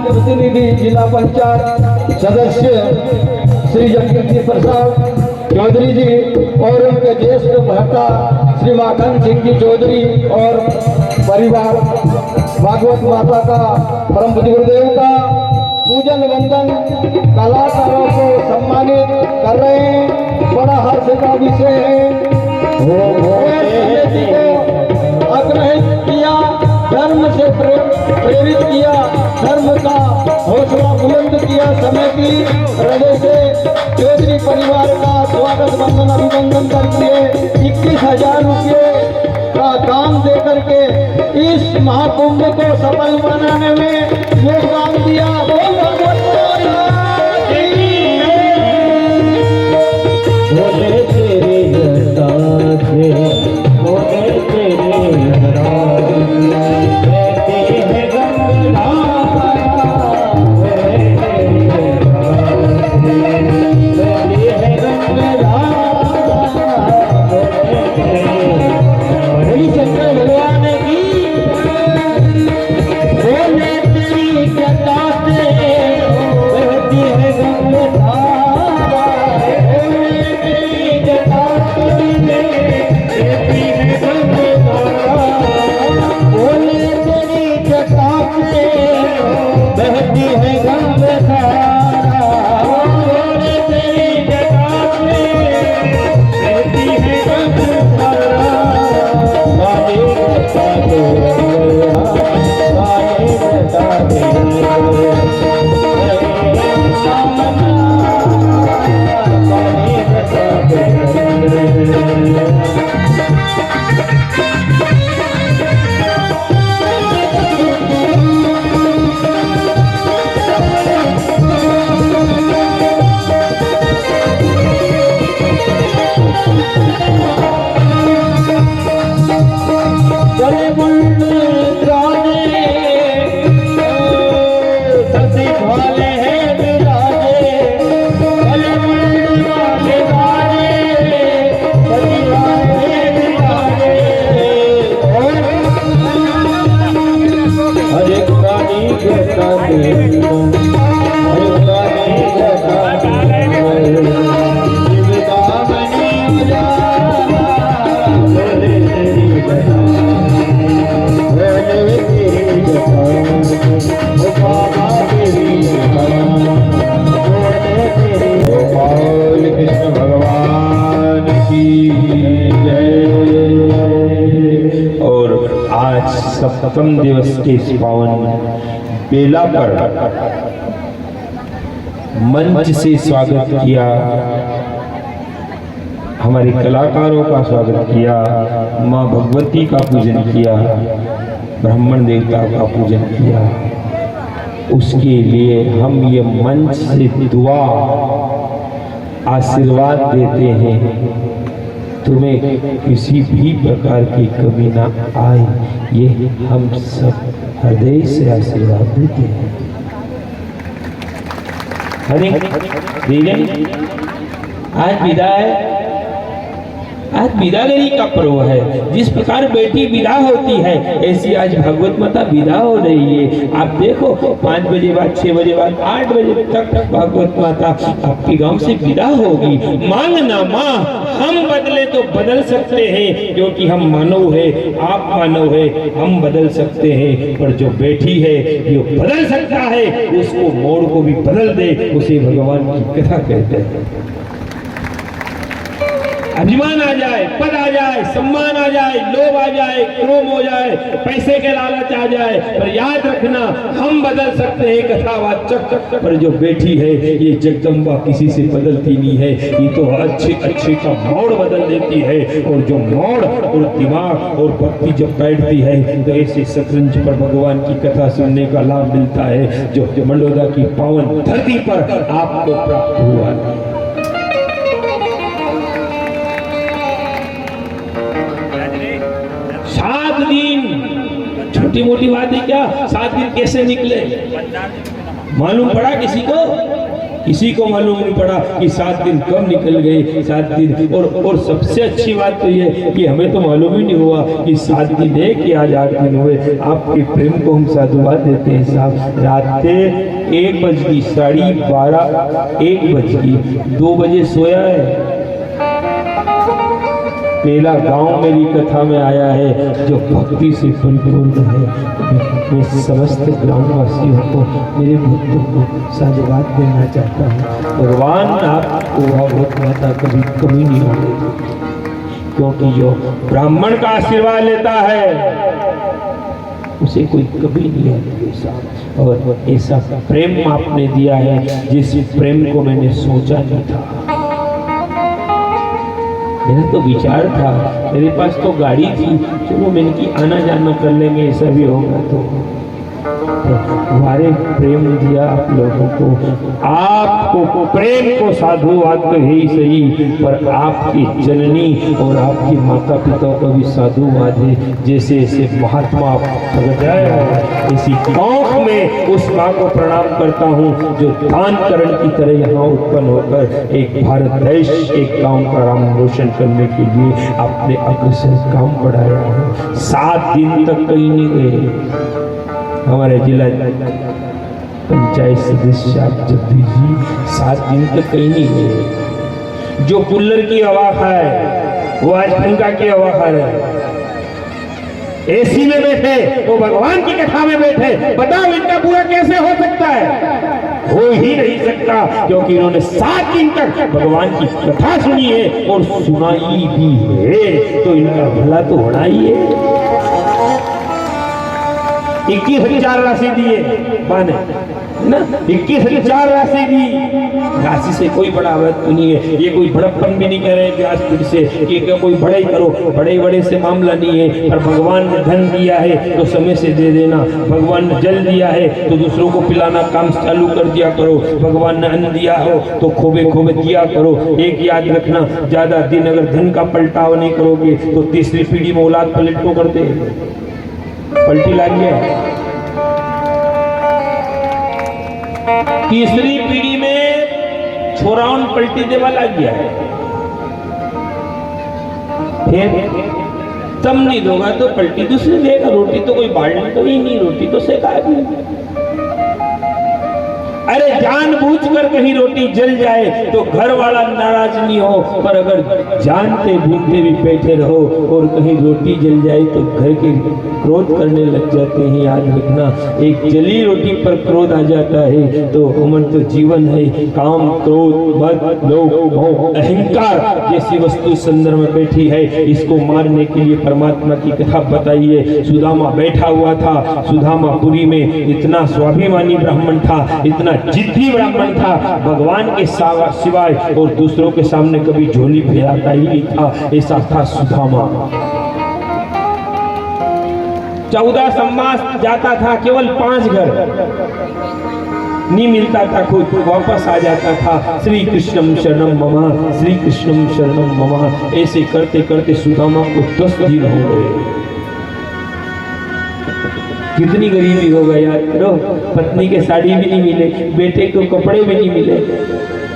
जनप्रतिनिधि जिला पंचायत सदस्य श्री जगदीश प्रसाद चौधरी जी और उनके ज्येष्ठ भ्राता श्री माखन सिंह जी चौधरी और परिवार भागवत माता का परम पूज्य गुरुदेव का पूजन वंदन कलाकारों को सम्मानित कर रहे हैं। बड़ा हर्ष का विषय है। आग्रहित किया, धर्म से प्रेरित किया, धर्म का हौसला बुलंद किया। समय की हृदय से चौधरी परिवार का स्वागत वंदन अभिनंदन करके 21,000 रुपये का दान दे करके इस महाकुंभ को सफल बनाने में योगदान दिया। सप्तम दिवस के इस पावन बेला पर मंच से स्वागत किया, हमारे कलाकारों का स्वागत किया, माँ भगवती का पूजन किया, ब्राह्मण देवता का पूजन किया। उसके लिए हम ये मंच से दुआ आशीर्वाद देते हैं, तुम्हें किसी भी प्रकार की कमी ना आए, ये हम सब हृदय से आशीर्वाद देते हैं। हरे आज विदागरी का पर्व है। जिस प्रकार बेटी विदा होती है, ऐसी आज भगवत माता विदा हो रही है। आप देखो 5 बजे बाद, 6 बजे बाद, 8 बजे तक भगवत माता आपके गांव से विदा होगी। मांगना माँ, हम बदले तो बदल सकते हैं, क्योंकि हम मानव है, आप मानव है, हम बदल सकते हैं, पर जो बेटी है जो बदल सकता है, उसको मोड़ को भी बदल दे, उसे भगवान की कथा कहते हैं। अभिमान आ जाए, पद आ जाए, सम्मान आ जाए, लोभ आ जाए, क्रोध हो जाए, पैसे के लालच आ जाए, पर याद रखना हम बदल सकते हैं कथावाचक, पर जो बेटी है ये जगदम्बा किसी से बदलती नहीं है। ये तो अच्छे का मोड़ बदल देती है, और जो मोड़ और दिमाग और भक्ति जब बैठती है तो ऐसे शतरंज पर भगवान की कथा सुनने का लाभ मिलता है, जो मंडोदा की पावन धरती पर आपको प्राप्त हुआ। छोटी मोटी बात है क्या? 7 दिन कैसे निकले मालूम पड़ा किसी को? किसी को मालूम नहीं पड़ा कि 7 दिन कब निकल गए। 7 दिन और सबसे अच्छी बात तो ये कि हमें तो मालूम ही नहीं हुआ कि 7 दिन है कि आज 8 दिन हुए। आपके प्रेम को हम साधुवाद देते हैं साहब। रात 1 बज गई, 12:30 1 बज गई, 2 बजे सोया है। पहला गांव मेरी कथा में आया है जो भक्ति से परिपूर्ण है। मैं समस्त ग्रामवासियों को, मेरे भक्तों को साधुवाद देना चाहता हूँ। भगवान आपको भागवत माता कभी कमी नहीं होने देती, क्योंकि जो ब्राह्मण का आशीर्वाद लेता है उसे कोई कभी नहीं आती साहब। और ऐसा प्रेम आपने दिया है जिस प्रेम को मैंने सोचा नहीं था। मेरा तो विचार था, मेरे पास तो गाड़ी थी, चलो मैंने की आना जाना कर लेंगे, ऐसा भी होगा तो हमारे प्रेम दिया आप लोगों को। आपको प्रेम को साधुवाद तो है ही सही, पर आपकी जननी और आपकी माता पिता को भी साधुवाद है। जैसे ऐसे महात्मा प्रगट है, इसी गांव में उस माँ को प्रणाम करता हूँ जो दान करण की तरह यहाँ उत्पन्न होकर एक भारत देश, एक गांव का नाम रोशन करने के लिए आपने अग्रसर काम बढ़ाया है। 7 दिन तक कहीं नहीं गए। हमारे जिला पंचायत सदस्य आप जगदीश जी 7 दिन तक कहीं नहीं गए। जो कुल्लर की हवा खाए वो आज पंखा की हवा खा रहे। एसी में बैठे वो भगवान की कथा में बैठे। बताओ इनका पूरा कैसे हो सकता है? हो ही नहीं सकता, क्योंकि इन्होंने 7 दिन तक भगवान की कथा सुनी है और सुनाई भी है, तो इनका भला तो होना ही है। 21,000 राशि दिए बाने ना, 21,000 राशि दी। राशि से कोई बड़ा बात नहीं है। ये कोई बड़प्पन भी नहीं कह रहे ब्याज से कि कोई बड़े ही करो, बड़े बड़े से मामला नहीं है। पर भगवान ने धन दिया है तो समय से दे देना। भगवान ने जल दिया है तो दूसरों को पिलाना काम चालू कर दिया करो। भगवान ने अन्न दिया हो तो खोबे खोबे दिया करो। एक याद रखना, ज्यादा दिन अगर धन का पलटाव नहीं करोगे तो तीसरी पीढ़ी में औलाद पलटो करते पलटी लाग गया। तीसरी पीढ़ी में छोराउन पलटी देवा लग गया है। फिर तम नहीं दोगा तो पलटी दूसरी देगा। रोटी तो कोई बाढ़ तो ही नहीं, रोटी तो सेका भी। अरे जानबूझकर कहीं रोटी जल जाए तो घर वाला नाराज नहीं हो, पर अगर जानते भूलते भी बैठे रहो और कहीं रोटी जल जाए तो घर के क्रोध करने लग जाते हैं। याद रखना, एक जली रोटी पर क्रोध आ जाता है तो अमन तो जीवन है। काम, क्रोध, मद, लोभ, मोह, अहंकार जैसी वस्तु संदर्भ में बैठी है, इसको मारने के लिए परमात्मा की कथा बताई है। सुदामा बैठा हुआ था, सुदामापुरी में इतना स्वाभिमानी ब्राह्मण था, इतना जिद्दी ब्राह्मण था, भगवान के सिवाय और दूसरों के सामने कभी झोली फैलाता ही नहीं था। ऐसा था सुदामा। 14 सम्मास जाता था, केवल 5 घर नहीं मिलता था, खुद वापस आ जाता था। श्री कृष्णम शरणम ममा, श्री कृष्णम शरणम ममा। ऐसे करते करते सुदामा को 10 दिन हो गए। कितनी गरीबी होगा याद करो। पत्नी के साड़ी भी नहीं मिले, बेटे को कपड़े भी नहीं मिले,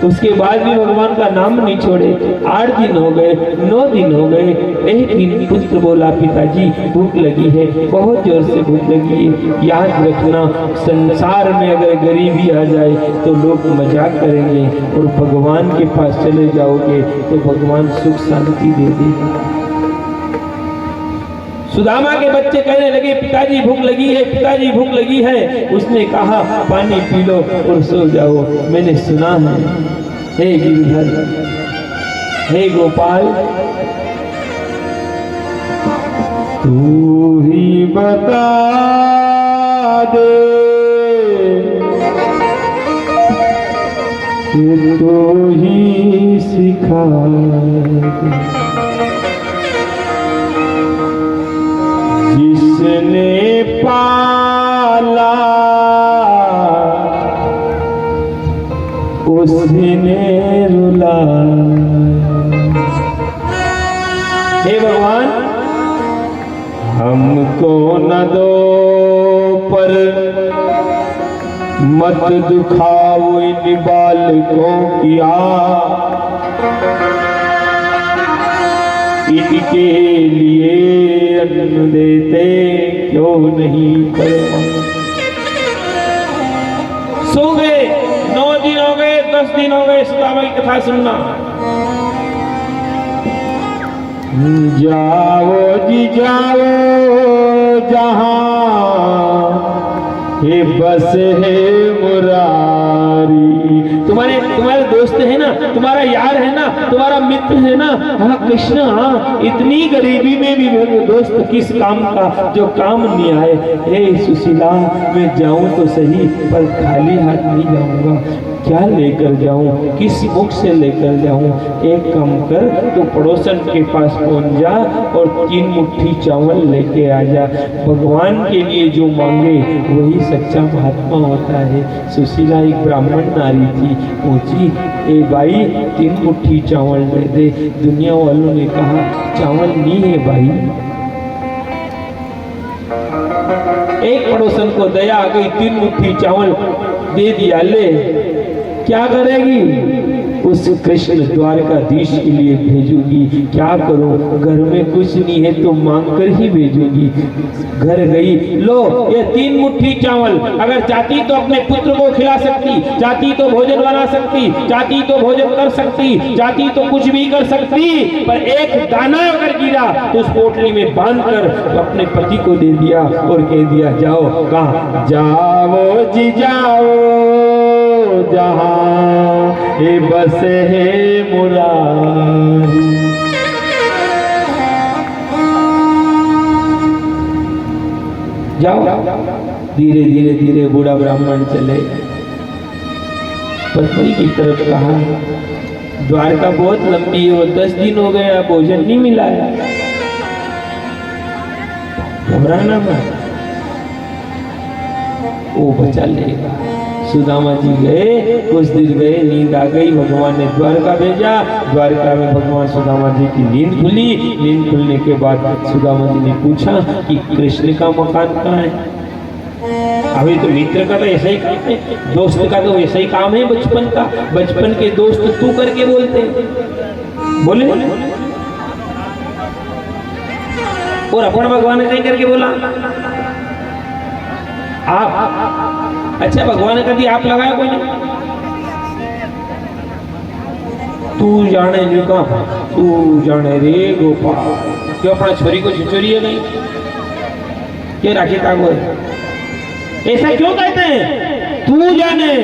उसके बाद भी भगवान का नाम नहीं छोड़े। 8 दिन हो गए, 9 दिन हो गए। एक दिन पुत्र बोला, पिताजी भूख लगी है, बहुत जोर से भूख लगी है। याद रखना, संसार में अगर गरीबी आ जाए तो लोग मजाक करेंगे, और भगवान के पास चले जाओगे तो भगवान सुख शांति दे देगा। सुदामा के बच्चे कहने लगे, पिताजी भूख लगी है, पिताजी भूख लगी है। उसने कहा, पानी पी लो और सो जाओ। मैंने सुना है, हे गिरधर, हे गोपाल, तू ही बता दे कि तू ही सिखा दे। जिसने पाला उसने रुलाया। हे भगवान, हमको न दो पर मत दुखाओ इन बालकों की इनके लिए अन्न देते क्यों नहीं करवा। सो गए, 9 दिन हो गए, 10 दिन हो गए, सुदामा की कथा सुनना। जाओ जी जाओ जहां हे बस है मुरारी। तुम्हारे दोस्त है ना, तुम्हारा यार है ना, तुम्हारा मित्र है ना। हाँ कृष्ण, हाँ इतनी गरीबी में भी मेरे दोस्त किस काम का जो काम नहीं आए। हे सुशीला, मैं जाऊं तो सही पर खाली हाथ नहीं जाऊंगा। क्या लेकर जाऊं, किस मुख से लेकर जाऊं। एक काम कर, तो पड़ोसन के पास पहुंच जा और 3 मुट्ठी चावल लेके आ जा। भगवान के लिए जो मांगे वही सच्चा महात्मा होता है। सुशीला एक ब्राह्मण नारी थी, पहुंची, ए भाई 3 मुट्ठी चावल दे दे। दुनिया वालों ने कहा चावल नहीं है भाई। एक पड़ोसन को दया आ गई, 3 मुट्ठी चावल दे दिया। ले, क्या करेगी? उस कृष्ण द्वारकाधीश के लिए भेजूंगी। क्या करूं, घर में कुछ नहीं है तो मांग कर ही भेजूंगी। घर गई, लो ये 3 मुट्ठी चावल। अगर चाहती तो अपने पुत्र को खिला सकती, चाहती तो भोजन बना सकती, चाहती तो भोजन कर सकती, चाहती तो कुछ भी कर सकती, पर एक दाना अगर गिरा तो उस पोटली में बांध कर अपने पति को दे दिया और कह दिया जाओ। कहा? जाओ जी जाओ जहां ये बस है मुरारी। जाओ। धीरे धीरे धीरे बूढ़ा ब्राह्मण चले, पत्नी की तरफ कहा द्वारका बहुत लंबी है, 10 दिन हो गए भोजन नहीं मिला है। घबराना मत, वो बचा लेगा। सुदामा जी गए, कुछ दिन गए, नींद आ गई, भगवान ने द्वारका भेजा। द्वारका में भगवान सुदामा जी की नींद खुली। नींद खुलने के बाद सुदामा जी ने पूछा कि कृष्ण का मकान कहाँ है। अभी तो मित्र का तो ऐसा ही काम है, दोस्त का तो ऐसा ही काम है बचपन का। बचपन के दोस्त तू करके बोलते बोले, और अपन भगवान ने नहीं करके बोला आप। अच्छा, भगवान ने कभी आप लगाया कोई नहीं? तू जाने का, तू जाने रे गोपाल। क्यों अपना छोरी को छिचोरी है नहीं? क्या राखी तागो ऐसा क्यों कहते हैं? तू जाने।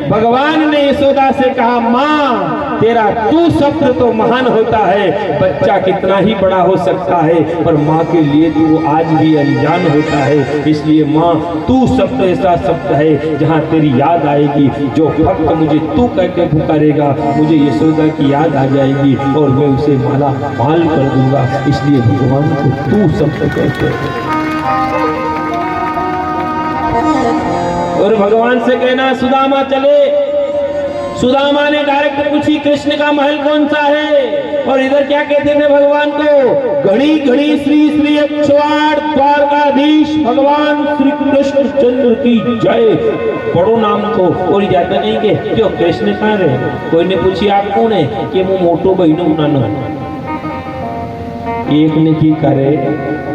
भगवान ने यशोदा से कहा माँ तेरा तू शब्द तो महान होता है। बच्चा कितना ही बड़ा हो सकता है पर माँ के लिए तू आज भी अनजान होता है। इसलिए माँ तू शब्द ऐसा शब्द है जहाँ तेरी याद आएगी। जो भक्त मुझे तू कहकर पुकारेगा मुझे यशोदा की याद आ जाएगी और मैं उसे माला माल कर दूंगा। इसलिए भगवान को तू शब्द कहते हैं। और भगवान से कहना सुदामा चले। सुदामा ने डायरेक्ट पूछी कृष्ण का महल कौन सा है, और इधर क्या कहते थे भगवान को? घड़ी घड़ी श्री श्री 108 द्वारकाधीश भगवान श्री कृष्ण चंद्र की जय। बड़ो नाम तो और ज्यादा नहीं के क्यों कृष्ण कहाँ रहे? कोई ने पूछी आप कौन है कि वो मोटो बहनो नानो। एक ने की करे,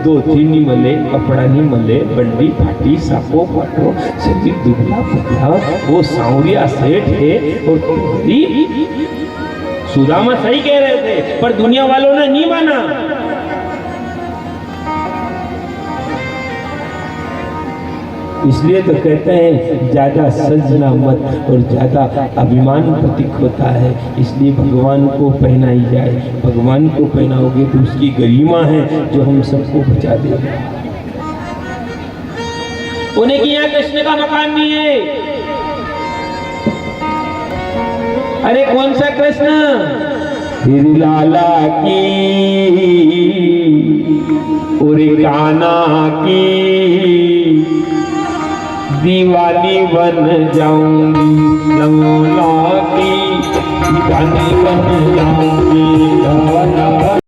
2-3 नहीं मले, कपड़ा नहीं मले, बंडी फाटी सापो फाटो, शरीर दुबला पतला, वो सांवरिया सेठ है और गरीब। सुदामा सही कह रहे थे पर दुनिया वालों ने नहीं माना। इसलिए तो कहते हैं ज्यादा सजना मत, और ज्यादा अभिमान प्रतीक होता है। इसलिए भगवान को पहनाई जाए। भगवान को पहनाओगे तो उसकी गरिमा है जो हम सबको बचा देगा। उन्हें कि यहाँ कृष्ण का मकान नहीं है। अरे कौन सा कृष्ण? श्री लाला की उरे काना की दीवानी बन जाऊंगी।